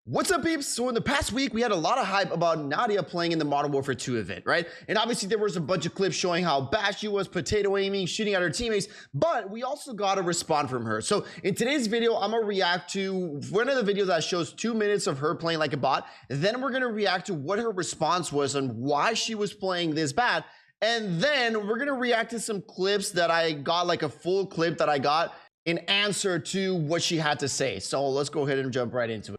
What's up, peeps? So in the past week, we had a lot of hype about Nadia playing in the Modern Warfare 2 event, right? And obviously there was a bunch of clips showing how bad she was, potato aiming, shooting at her teammates, but we also got a response from her. So in today's video, I'm gonna react to one of the videos that shows 2 minutes of her playing like a bot. Then we're gonna react to what her response was and why she was playing this bad. And then we're gonna react to some clips that I got, like a full clip that I got in answer to what she had to say. So let's go ahead and jump right into it.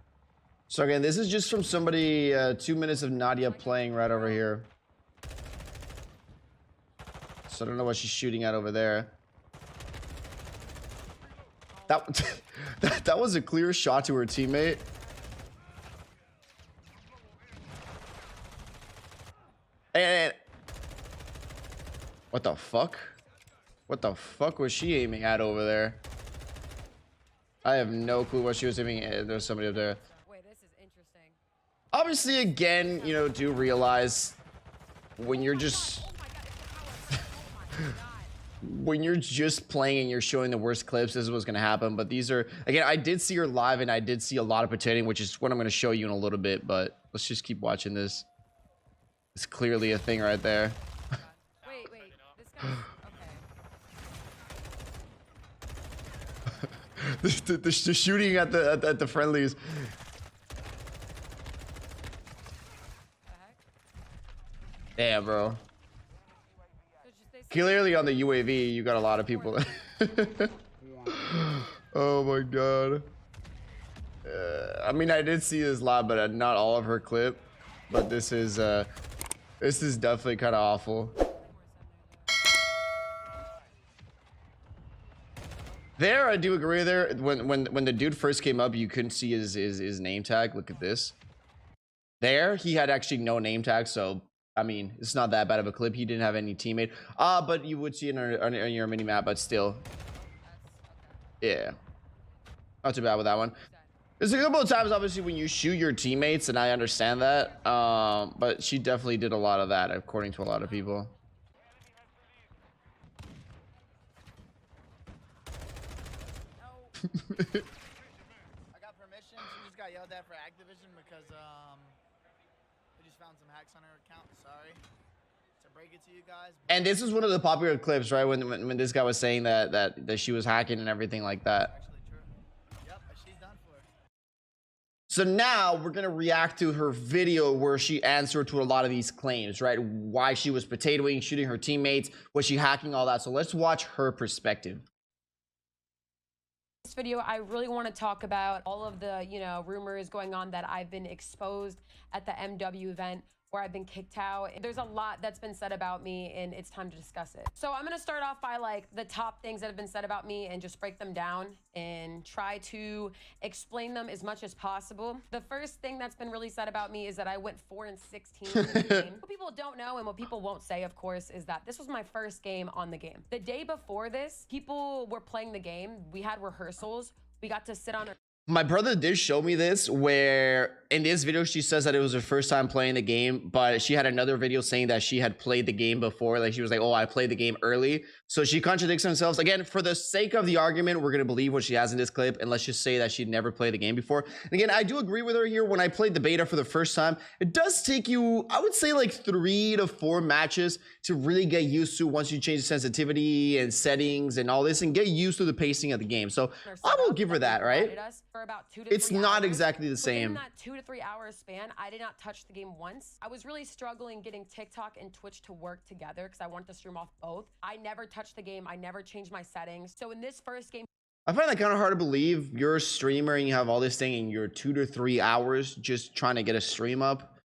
So again, this is just from somebody, 2 minutes of Nadia playing right over here. So I don't know what she's shooting at over there. That was a clear shot to her teammate. And what the fuck? What the fuck was she aiming at over there? I have no clue what she was aiming at. There's somebody up there. Obviously, again, you know, do realize when you're just when you're just playing and you're showing the worst clips, this is what's going to happen. But these are, again, I did see her live and I did see a lot of potatoing, which is what I'm going to show you in a little bit. But let's just keep watching this. It's clearly a thing right there. Wait, this guy's okay. the shooting at the friendlies. Damn, bro. Clearly on the UAV, you got a lot of people. Oh my god. I mean, I did see this live, but not all of her clip. But this is definitely kind of awful. There, I do agree. There, when the dude first came up, you couldn't see his name tag. Look at this. There, he had actually no name tag, so. I mean, it's not that bad of a clip. He didn't have any teammate. But you would see it on your mini map, but still. Yeah. Not too bad with that one. There's a couple of times, obviously, when you shoot your teammates, and I understand that. But she definitely did a lot of that, according to a lot of people. I got permission. She just got yelled at for Activision because, we just found some hacks on her account. Sorry to break it to you guys. And this is one of the popular clips, right? When this guy was saying that she was hacking and everything like that. Actually true. Yep, she's done for. So now we're gonna react to her video where she answered to a lot of these claims, right? Why she was potatoing, shooting her teammates, was she hacking, all that. So let's watch her perspective. This video, I really want to talk about all of the, rumors going on that I've been exposed at the MW event where I've been kicked out. There's a lot that's been said about me and it's time to discuss it. So I'm going to start off by like the top things that have been said about me and just break them down and try to explain them as much as possible. The first thing that's been really said about me is that I went 4-16 in the game. What people don't know and what people won't say, of course, is that this was my first game on the game. The day before this, people were playing the game. We had rehearsals. We got to sit on a My brother did show me this, where in this video she says that it was her first time playing the game, but she had another video saying that she had played the game before. Like she was like, oh, I played the game early. So she contradicts herself. Again, for the sake of the argument, we're gonna believe what she has in this clip, and let's just say that she'd never played the game before. And again, I do agree with her here. When I played the beta for the first time, it does take you, I would say, like 3 to 4 matches to really get used to, once you change the sensitivity and settings and all this, and get used to the pacing of the game. So I will give her that, right? For about 2 to 3 It's not hours. exactly the same. In that 2 to 3 hour span, I did not touch the game once. I was really struggling getting TikTok and Twitch to work together because I wanted to stream off both. I never touched the game. I never changed my settings. So in this first game, I find that kind of hard to believe. You're a streamer and you have all this thing and you're 2 to 3 hours just trying to get a stream up.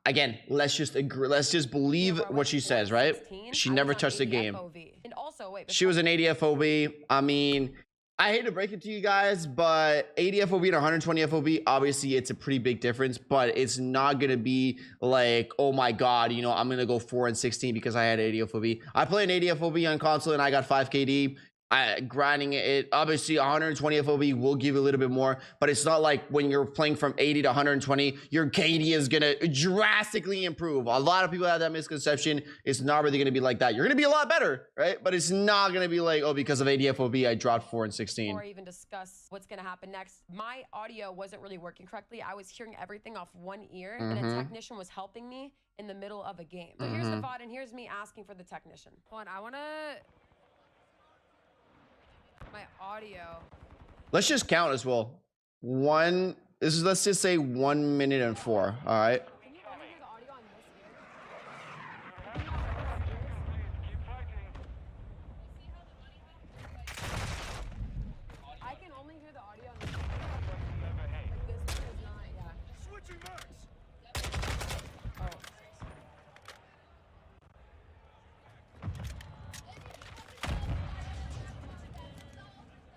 Again, let's just agree. Let's just believe what she says, right? She never touched the game. And also, wait, she was an ADFOB. I mean, I hate to break it to you guys, but 80 FOB and 120 FOB, obviously it's a pretty big difference, but it's not going to be like, oh my God, you know, I'm going to go 4-16 because I had 80 FOB. I play an 80 FOB on console and I got 5 KD. grinding it. Obviously 120 FOV will give you a little bit more, but it's not like when you're playing from 80 to 120 your KD is gonna drastically improve. A lot of people have that misconception. It's not really gonna be like that. You're gonna be a lot better, right? But it's not gonna be like, oh, because of 80 FOV I dropped 4 and 16. Or even discuss what's gonna happen next. My audio wasn't really working correctly. I was hearing everything off one ear, and a technician was helping me in the middle of a game. So here's the VOD, and here's me asking for the technician. Hold on, I wanna... my audio. Let's just count as well. Let's just say 1 minute and 4. All right. Can you only hear the audio on this ear? I can only hear the audio on this ear. Like this one is not, yeah. Switching marks. Oh.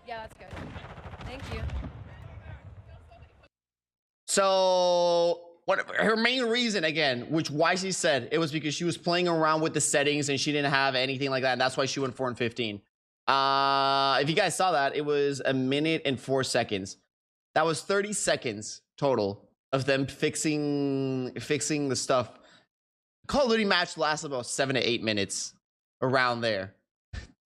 Yeah, that's good. Thank you. So what her main reason, again, which why she said it was because she was playing around with the settings and she didn't have anything like that, and that's why she went 4 and 15. If you guys saw that, it was 1 minute and 4 seconds. That was 30 seconds total of them fixing the stuff. Call of Duty match lasts about 7 to 8 minutes, around there.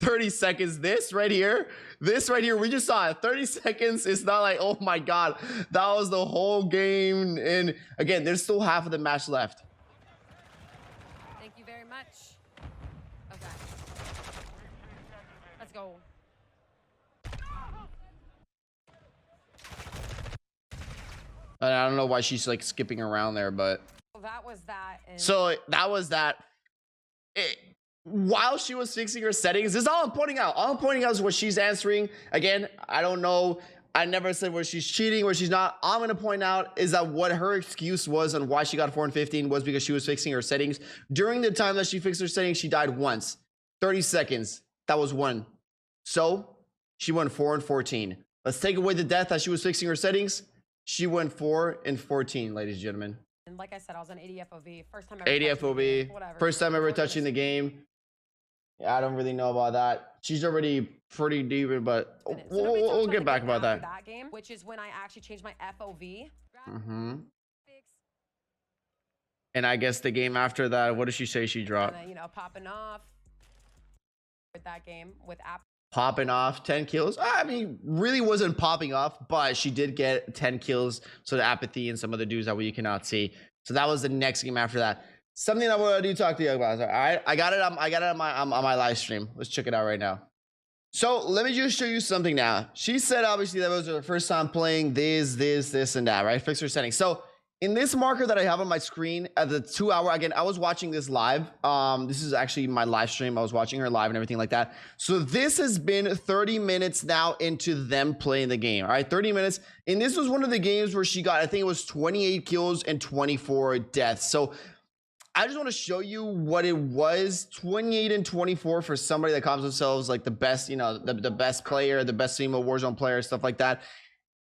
30 seconds. This right here, we just saw it. 30 seconds. It's not like, oh my god, that was the whole game. And again, there's still half of the match left. Thank you very much. Okay. Let's go. And I don't know why she's like skipping around there, but Well, that was that. And so that was that. While she was fixing her settings, this is all I'm pointing out. All I'm pointing out is what she's answering. Again, I don't know. I never said where she's cheating, where she's not. All I'm going to point out is that what her excuse was on why she got 4 and 15 was because she was fixing her settings. During the time that she fixed her settings, she died once. 30 seconds. That was one. So she went 4 and 14. Let's take away the death that she was fixing her settings. She went 4 and 14, ladies and gentlemen. And like I said, I was on 80 FOV. First time ever 80 touching the FOV. game, whatever. First time ever touching the game. Yeah, I don't really know about that. She's already pretty deep, but So nobody talks we'll about get the back game about after that. game, which is when I actually changed my FOV. And I guess the game after that, what did she say she dropped? And, you know, popping off with that game with app. Popping off 10 kills. I mean, really wasn't popping off, but she did get 10 kills. So the apathy and some other dudes that we cannot see. So that was the next game after that. Something that I do talk to you about. All right, I got it on my live stream. Let's check it out right now. So let me just show you something now. She said obviously that was her first time playing this and that, right? Fix her settings. So in this marker that I have on my screen at the 2 hour, again, I was watching this live. This is actually my live stream. I was watching her live and everything like that. So this has been 30 minutes now into them playing the game. All right, 30 minutes. And this was one of the games where she got, I think it was 28 kills and 24 deaths. So I just want to show you what it was. 28 and 24 for somebody that calls themselves like the best, you know, the best player, the best female Warzone player, stuff like that.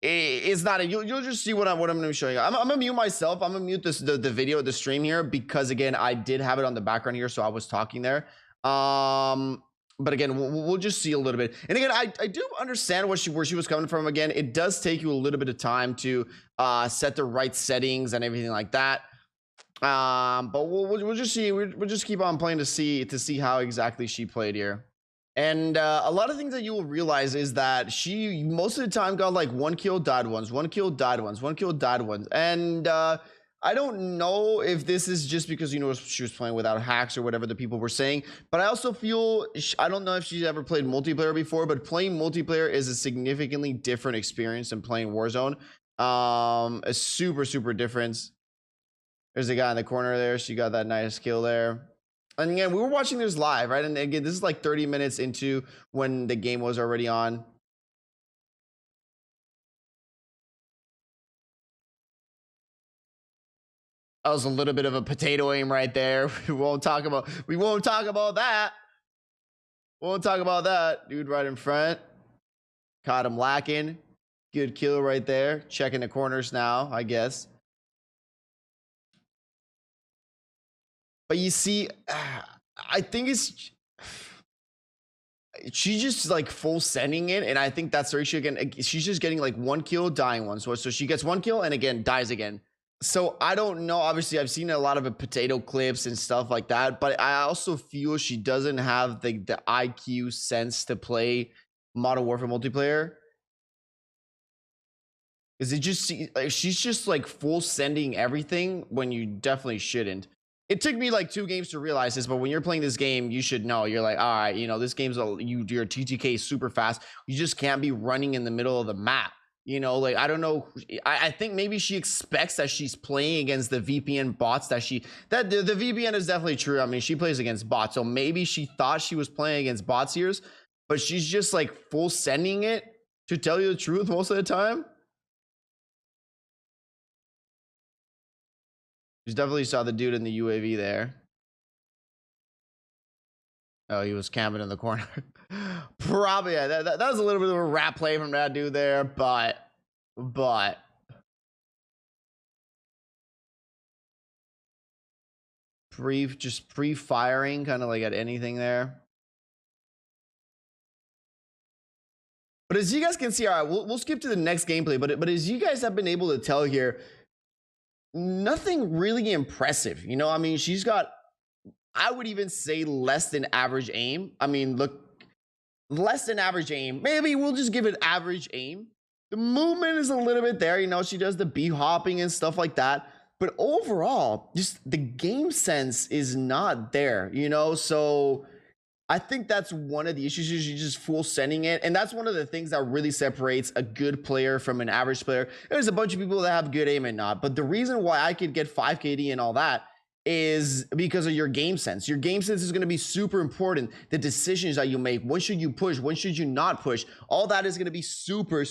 It's not. You'll just see what I'm going to be showing you. I'm gonna mute myself. I'm gonna mute the video, the stream here, because again, I did have it on the background here, so I was talking there. But again, we'll just see a little bit. And again, I do understand where she was coming from. Again, it does take you a little bit of time to set the right settings and everything like that. But we'll just see. We'll just keep on playing to see how exactly she played here. And a lot of things that you will realize is that she most of the time got like 1 kill, died once, 1 kill, died once, 1 kill, died once. And I don't know if this is just because, you know, she was playing without hacks or whatever the people were saying, but I also feel, I don't know if she's ever played multiplayer before, but playing multiplayer is a significantly different experience than playing Warzone. A super difference. There's a guy in the corner there. She got that nice kill there. And again, we were watching this live, right? And again, this is like 30 minutes into when the game was already on. That was a little bit of a potato aim right there. We won't talk about that. We won't talk about that. Dude right in front. Caught him lacking. Good kill right there. Checking the corners now, I guess. But you see, I think she's just like full sending it, and I think that's the ratio again. She's just getting like 1 kill, dying one. So she gets 1 kill and again dies again. So I don't know. Obviously, I've seen a lot of potato clips and stuff like that, but I also feel she doesn't have the IQ sense to play Modern Warfare multiplayer. Is it just she's just like full sending everything when you definitely shouldn't. It took me like 2 games to realize this, but when you're playing this game, you should know. You're like, all right, you know, this game's your TTK is super fast. You just can't be running in the middle of the map. You know, like I don't know. I think maybe she expects that she's playing against the VPN bots that the VPN is definitely true. I mean, she plays against bots, so maybe she thought she was playing against bots here, but she's just like full sending it, to tell you the truth, most of the time. You definitely saw the dude in the UAV there. Oh, he was camping in the corner. Probably, yeah, that was a little bit of a rap play from that dude there, but just pre-firing, kind of like at anything there. But as you guys can see, all right, we'll skip to the next gameplay. But as you guys have been able to tell here, nothing really impressive. You know, I mean, she's got, I would even say, less than average aim. I mean, look, less than average aim. Maybe we'll just give it average aim. The movement is a little bit there. You know, she does the bee hopping and stuff like that. But overall, just the game sense is not there, you know? So I think that's one of the issues. Is you just full sending it, and that's one of the things that really separates a good player from an average player. There's a bunch of people that have good aim and not, but the reason why I could get 5 KD and all that is because of your game sense. Your game sense is going to be super important. The decisions that you make, when should you push, when should you not push, all that is going to be super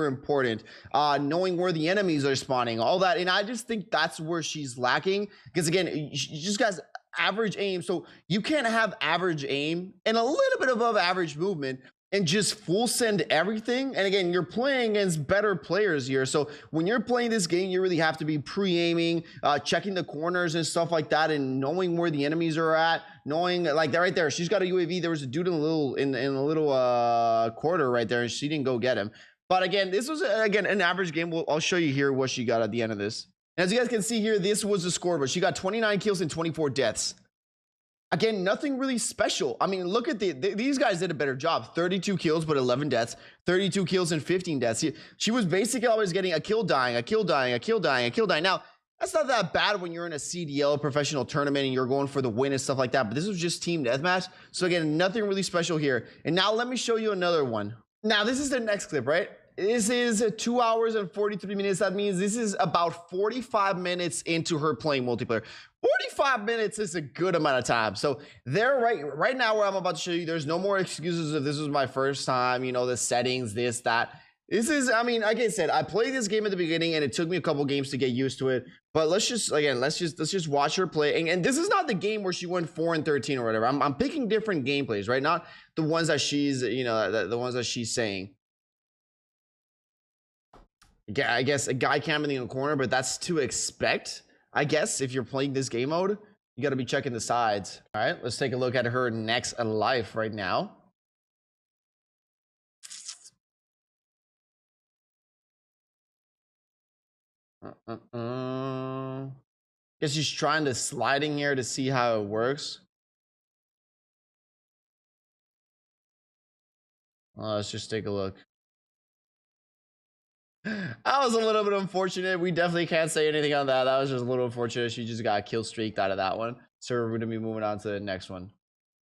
important. Knowing where the enemies are spawning, all that, and I just think that's where she's lacking, because again, you just guys average aim. So you can't have average aim and a little bit above average movement and just full send everything. And again, you're playing against better players here. So when you're playing this game, you really have to be pre-aiming, checking the corners and stuff like that, and knowing where the enemies are at, knowing like that right there. She's got a UAV. There was a dude in a little corridor right there, and she didn't go get him. But again, this was again an average game. I'll show you here what she got at the end of this. As you guys can see here, this was the score, but she got 29 kills and 24 deaths. Again, nothing really special. I mean, look at these guys did a better job. 32 kills, but 11 deaths. 32 kills and 15 deaths. She was basically always getting a kill dying, a kill dying, a kill dying, a kill dying. Now, that's not that bad when you're in a CDL professional tournament and you're going for the win and stuff like that, but this was just team deathmatch. So again, nothing really special here. And now let me show you another one. Now, this is the next clip, right? This is 2 hours and 43 minutes. That means this is about 45 minutes into her playing multiplayer. 45 minutes is a good amount of time. So there, right now where I'm about to show you, there's no more excuses if this was my first time, you know, the settings, this, that. This is, I mean, like I said, I played this game at the beginning and it took me a couple games to get used to it. But let's just watch her play. And this is not the game where she went 4 and 13 or whatever. I'm picking different gameplays, right? Not the ones that she's, you know, the ones that she's saying. Yeah, I guess a guy camping in the corner, but that's to expect. I guess if you're playing this game mode, you got to be checking the sides. All right, let's take a look at her next life right now. Guess she's trying to sliding here to see how it works. Let's just take a look. That was a little bit unfortunate. We definitely can't say anything on that. That was just a little unfortunate. She just got kill streaked out of that one. So we're going to be moving on to the next one.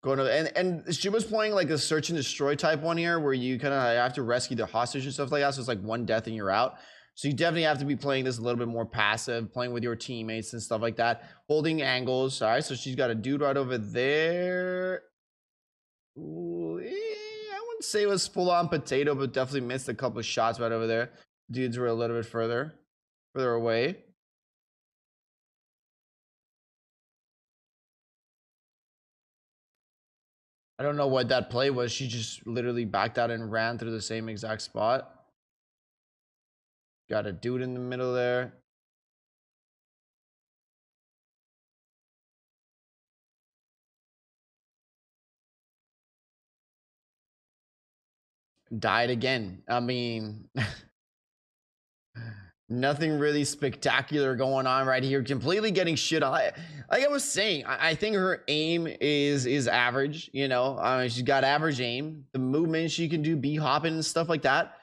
Going to and she was playing like a search and destroy type one here, where you kind of have to rescue the hostage and stuff like that. So it's like 1 death and you're out. So you definitely have to be playing this a little bit more passive, playing with your teammates and stuff like that, holding angles. All right, so she's got a dude right over there. Ooh, I wouldn't say it was full on potato, but definitely missed a couple of shots right over there. Dudes were a little bit further away. I don't know what that play was. She just literally backed out and ran through the same exact spot. Got a dude in the middle there. died again. I mean, nothing really spectacular going on right here. Completely getting shit on. Like I was saying, I think her aim is average. You know, she's got average aim. The movement she can do, b hopping and stuff like that.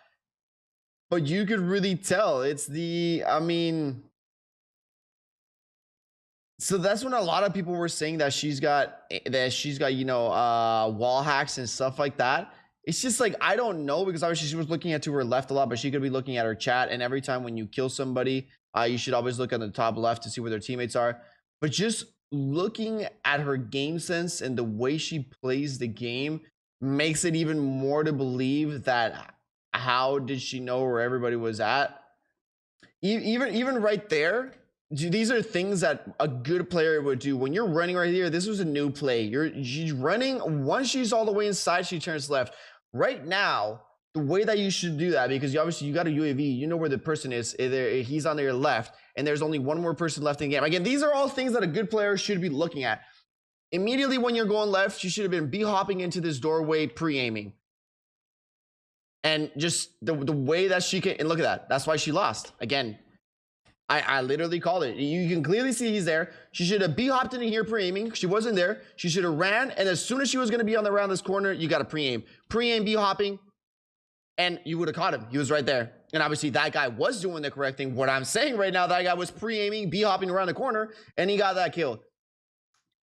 But you could really tell it's the. I mean, so that's when a lot of people were saying that she's got you know wall hacks and stuff like that. It's just like I don't know, because obviously she was looking at to her left a lot, but she could be looking at her chat, and every time when you kill somebody, you should always look at the top left to see where their teammates are. But just looking at her game sense and the way she plays the game makes it even more to believe that how did she know where everybody was at? Even right there, these are things that a good player would do. When you're running right here, this was a new play. She's running. Once she's all the way inside, she turns left. Right now, the way that you should do that, because you got a UAV, you know where the person is. He's on your left, and there's only one more person left in the game. Again, these are all things that a good player should be looking at. Immediately when you're going left, she should have been b-hopping into this doorway, pre-aiming. And just the way that she can, and look at that. That's why she lost. Again, I literally called it. You can clearly see he's there. She should have b-hopped in here pre-aiming. She wasn't there. She should have ran, and as soon as she was going to be on the around this corner, you got to pre-aim. Pre-aim, b-hopping, and you would have caught him. He was right there. And obviously that guy was doing the correct thing. What I'm saying right now, that guy was pre-aiming, b-hopping around the corner, and he got that kill.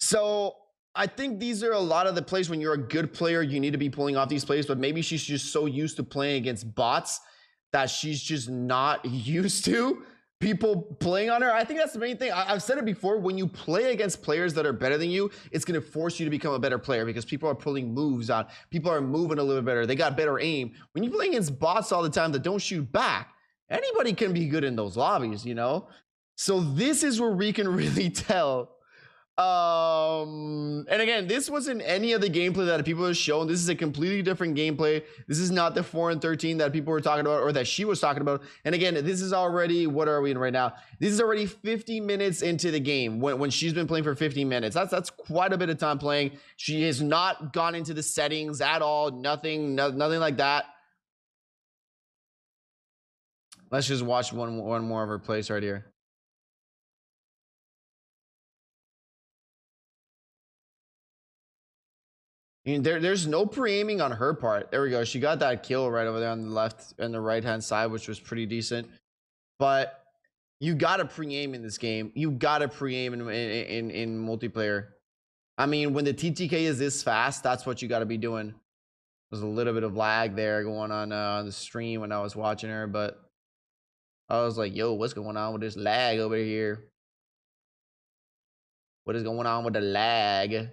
So I think these are a lot of the plays. When you're a good player, you need to be pulling off these plays, but maybe she's just so used to playing against bots that she's just not used to people playing on her. I think that's the main thing. I've said it before. When you play against players that are better than you, it's going to force you to become a better player, because people are pulling moves out. People are moving a little bit better. They got better aim. When you play against bots all the time that don't shoot back, anybody can be good in those lobbies, you know? So this is where we can really tell. And again, this wasn't any of the gameplay that people have shown. This is a completely different gameplay. This is not the 4 and 13 that people were talking about, or that she was talking about. And again, this is already, what are we in right now? This is already 50 minutes into the game when she's been playing for 50 minutes. That's quite a bit of time playing. She has not gone into the settings at all. Nothing like that. Let's just watch one more of her plays right here. I mean, there's no pre-aiming on her part. There we go. She got that kill right over there on the left and the right-hand side, which was pretty decent. But you got to pre-aim in this game. You got to pre-aim in multiplayer. I mean, when the TTK is this fast, that's what you got to be doing. There's a little bit of lag there going on the stream when I was watching her, but I was like, yo, what's going on with this lag over here? What is going on with the lag?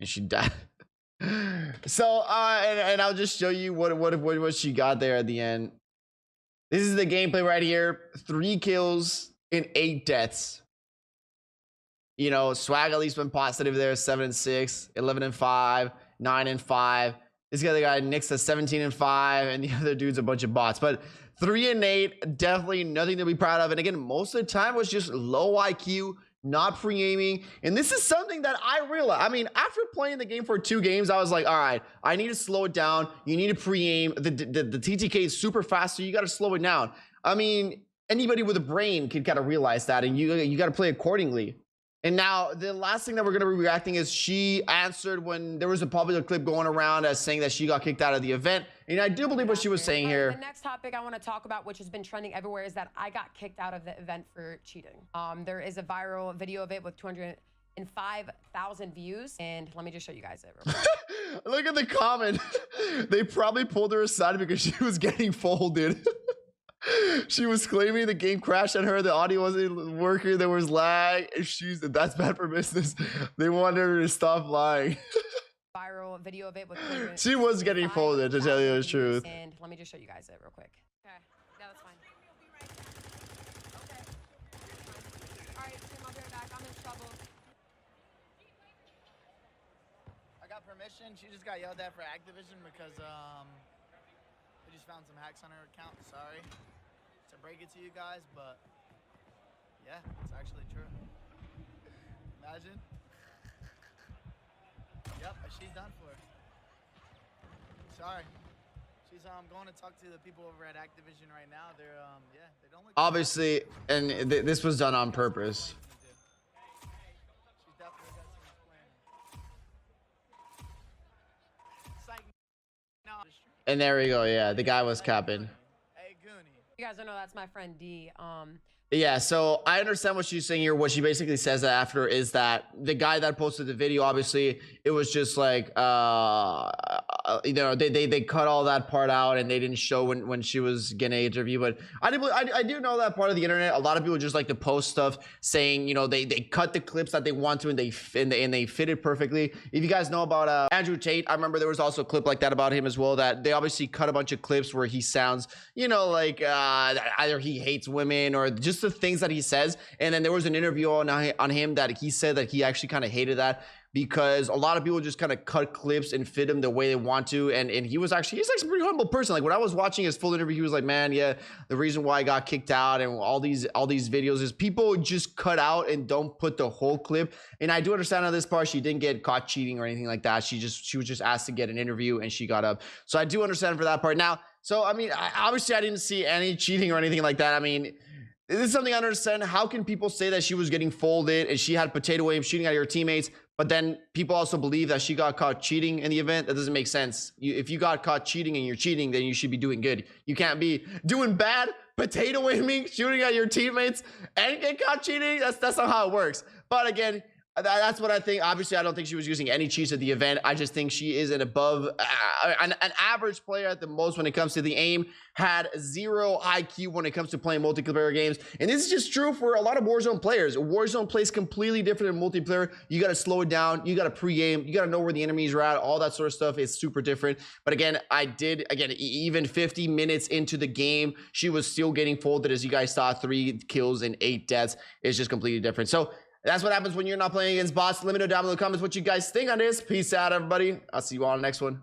And she died. So and I'll just show you what she got there at the end. This is the gameplay right here. 3 kills and 8 deaths. You know, Swag at least went positive there. 7 and 6, 11 and 5, 9 and 5. This other guy Nick's at 17 and 5, and the other dude's a bunch of bots. But 3 and 8, definitely nothing to be proud of. And again, most of the time was just low IQ, not pre-aiming. And this is something that I realized. I mean, after playing the game for 2 games, I was like, all right, I need to slow it down. You need to pre-aim. The TTK is super fast, so you got to slow it down. I mean, anybody with a brain can kind of realize that, and you got to play accordingly. And now the last thing that we're going to be reacting is she answered when there was a popular clip going around as saying that she got kicked out of the event. And I do believe what she was saying here. The next topic I want to talk about, which has been trending everywhere, is that I got kicked out of the event for cheating. There is a viral video of it with 205,000 views. And let me just show you guys it real quick. Look at the comment. They probably pulled her aside because she was getting folded. She was claiming the game crashed on her, the audio wasn't working, there was lag. That's bad for business. They wanted her to stop lying. Viral video of it with she was getting folded, to tell you the truth. And let me just show you guys it real quick. Okay, yeah, that's fine. Okay. All right, Tim, I'll be right back. I'm in trouble. I got permission. She just got yelled at for Activision because they just found some hacks on her account. Sorry to break it to you guys, but yeah, it's actually true. Imagine. Yep, she's done for. Sorry. She's going to talk to the people over at Activision right now. They're yeah, they don't look Obviously, and this was done on purpose. She's definitely got some planning. Psych. No. And there we go. Yeah, the guy was capping. Hey, Goonie. You guys don't know that's my friend D. Yeah, so I understand what she's saying here. What she basically says after is that the guy that posted the video, obviously, it was just like, you know, they cut all that part out and they didn't show when she was getting an interview. But I do know that part of the internet. A lot of people just like to post stuff saying, you know, they cut the clips that they want to and they fit it perfectly. If you guys know about Andrew Tate, I remember there was also a clip like that about him as well, that they obviously cut a bunch of clips where he sounds, you know, like either he hates women or just the things that he says. And then there was an interview on him that he said that he actually kind of hated that, because a lot of people just kind of cut clips and fit him the way they want to. And he's like a pretty humble person. Like when I was watching his full interview, he was like, man, yeah, the reason why I got kicked out and all these videos is people just cut out and don't put the whole clip. And I do understand on this part, she didn't get caught cheating or anything like that. She was just asked to get an interview and she got up. So I do understand for that part. Now, so I mean, obviously I didn't see any cheating or anything like that. I mean, this is something I understand. How can people say that she was getting folded and she had potato aim shooting at your teammates, but then people also believe that she got caught cheating in the event? That doesn't make sense. If you got caught cheating and you're cheating, then you should be doing good. You can't be doing bad, potato aiming, shooting at your teammates, and get caught cheating. That's not how it works. But again, that's what I think. Obviously, I don't think she was using any cheats at the event. I just think she is an above, an average player at the most when it comes to the aim. Had zero IQ when it comes to playing multiplayer games. And this is just true for a lot of Warzone players. Warzone plays completely different than multiplayer. You got to slow it down. You got to pre-aim. You got to know where the enemies are at. All that sort of stuff is super different. But again, even 50 minutes into the game, she was still getting folded. As you guys saw, 3 kills and 8 deaths. It's just completely different. So that's what happens when you're not playing against bots. Let me know down below in the comments what you guys think on this. Peace out, everybody. I'll see you all on the next one.